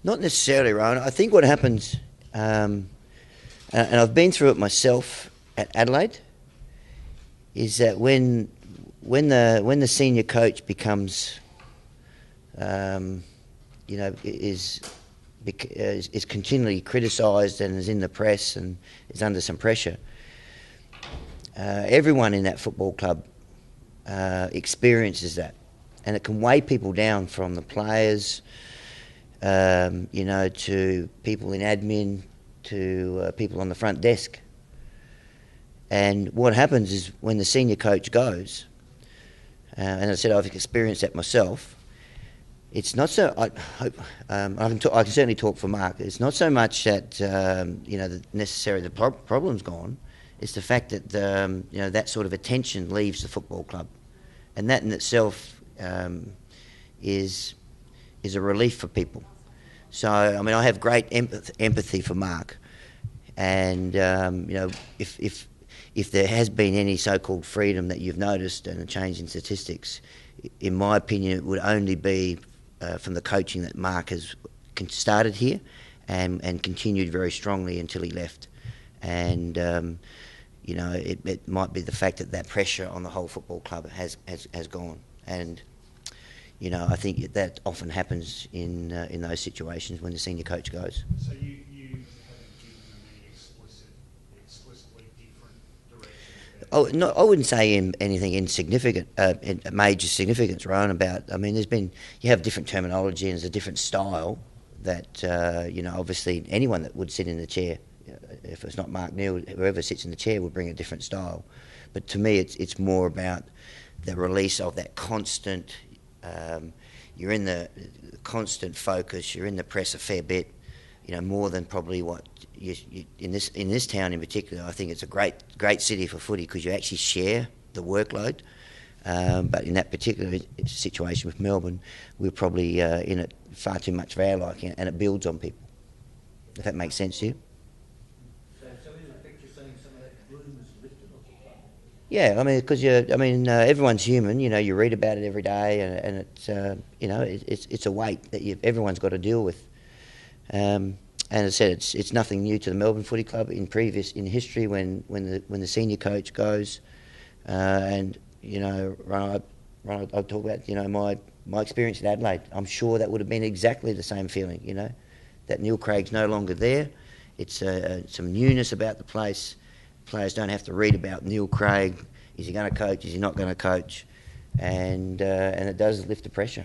Not necessarily, Rowan. I think what happens, and I've been through it myself at Adelaide, is that when the senior coach becomes, is continually criticised and is in the press and is under some pressure, everyone in that football club experiences that, and it can weigh people down, from the players, to people in admin, to people on the front desk. And what happens is when the senior coach goes, and as I said, I've experienced that myself. It's not so. I can certainly talk for Mark. It's not so much that necessarily the problem's gone. It's the fact that that sort of attention leaves the football club, and that in itself is a relief for people. So I mean, I have great empathy for Mark, and if there has been any so-called freedom that you've noticed and a change in statistics, in my opinion, it would only be from the coaching that Mark has started here and continued very strongly until he left. And, it might be the fact that pressure on the whole football club has gone. And, I think that often happens in those situations when the senior coach goes. So you haven't given them any explicitly different direction? Oh, no, I wouldn't say anything insignificant, major significance, Rowan. You have different terminology and there's a different style that, obviously anyone that would sit in the chair, if it's not Mark Neal, whoever sits in the chair would bring a different style. But to me, it's more about the release of that constant. You're in the constant focus. You're in the press a fair bit, more than probably what you in this town in particular. I think it's a great city for footy because you actually share the workload. But in that particular situation with Melbourne, we're probably in it far too much for our liking, and it builds on people. If that makes sense to you. So in effect, you're saying some of that gloom is lifted off the club? Yeah, I mean, because everyone's human. You read about it every day, and it's a weight that everyone's got to deal with. And as I said, it's nothing new to the Melbourne Footy Club in history when the senior coach goes, and Ron, I'll talk about my experience in Adelaide. I'm sure that would have been exactly the same feeling. That Neil Craig's no longer there. It's some newness about the place. Players don't have to read about Neil Craig. Is he going to coach? Is he not going to coach? And it does lift the pressure.